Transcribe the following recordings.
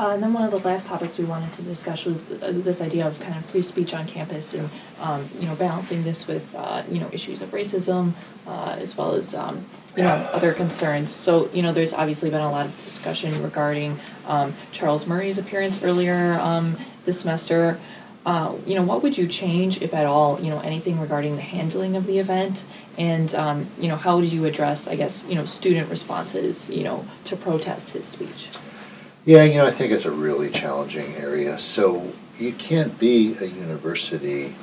And then one of the last topics we wanted to discuss was this idea of kind of free speech on campus and, balancing this with, issues of racism, as well as, other concerns. So, there's obviously been a lot of discussion regarding Charles Murray's appearance earlier this semester. What would you change, if at all, anything regarding the handling of the event? And, how would you address, I guess, student responses, to protest his speech? Yeah, I think it's a really challenging area. So you can't be a university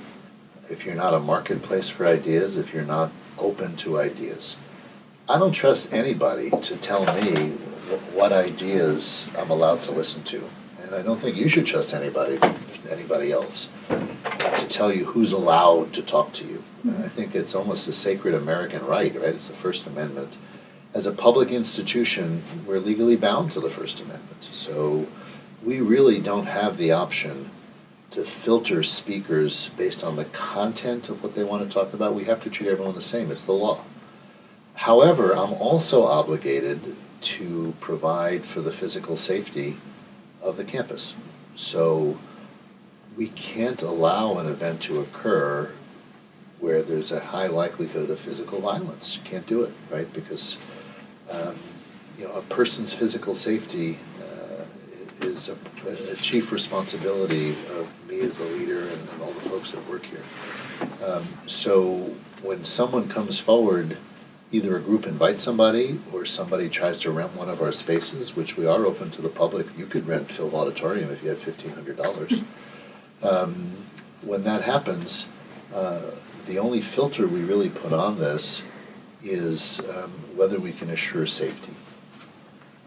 if you're not a marketplace for ideas, if you're not open to ideas. I don't trust anybody to tell me what ideas I'm allowed to listen to. And I don't think you should trust anybody else to tell you who's allowed to talk to you. And I think it's almost a sacred American right? It's the First Amendment. As a public institution, we're legally bound to the First Amendment. So we really don't have the option to filter speakers based on the content of what they want to talk about. We have to treat everyone the same. It's the law. However, I'm also obligated to provide for the physical safety of the campus. So we can't allow an event to occur where there's a high likelihood of physical violence. You can't do it, right? Because a person's physical safety is a chief responsibility of me as the leader and all the folks that work here. So when someone comes forward, either a group invites somebody or somebody tries to rent one of our spaces, which we are open to the public. You could rent Phil Auditorium if you had $1,500. When that happens, the only filter we really put on this is whether we can assure safety.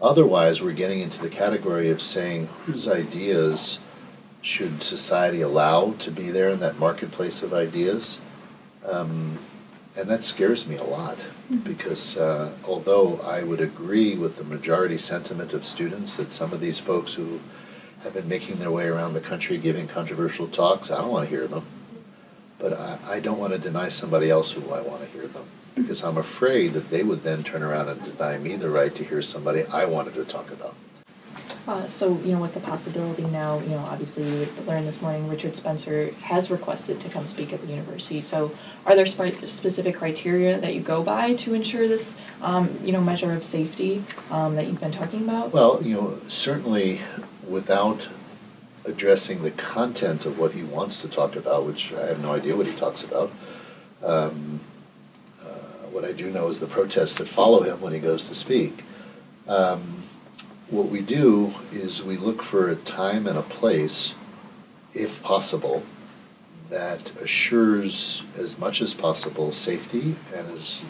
Otherwise, we're getting into the category of saying whose ideas should society allow to be there in that marketplace of ideas. And that scares me a lot because although I would agree with the majority sentiment of students that some of these folks who have been making their way around the country giving controversial talks, I don't want to hear them. But I don't want to deny somebody else who I want to hear them, because I'm afraid that they would then turn around and deny me the right to hear somebody I wanted to talk about. So, with the possibility now, obviously we learned this morning Richard Spencer has requested to come speak at the university. So are there specific criteria that you go by to ensure this, measure of safety that you've been talking about? Well, certainly without addressing the content of what he wants to talk about, which I have no idea what he talks about. What I do know is the protests that follow him when he goes to speak. What we do is we look for a time and a place, if possible, that assures as much as possible safety and as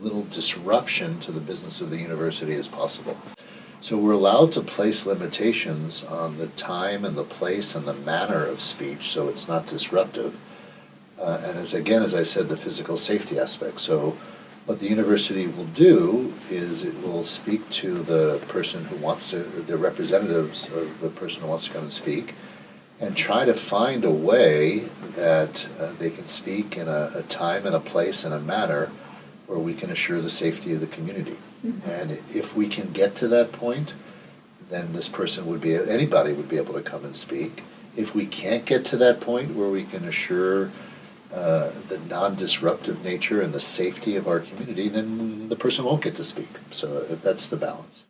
little disruption to the business of the university as possible. So we're allowed to place limitations on the time and the place and the manner of speech so it's not disruptive. And as I said, the physical safety aspect. So what the university will do is it will speak to the person who wants to, the representatives of the person who wants to come and speak, and try to find a way that they can speak in a time and a place and a manner where we can assure the safety of the community. Mm-hmm. And if we can get to that point, then this person anybody would be able to come and speak. If we can't get to that point where we can assure the non-disruptive nature and the safety of our community, then the person won't get to speak. So that's the balance.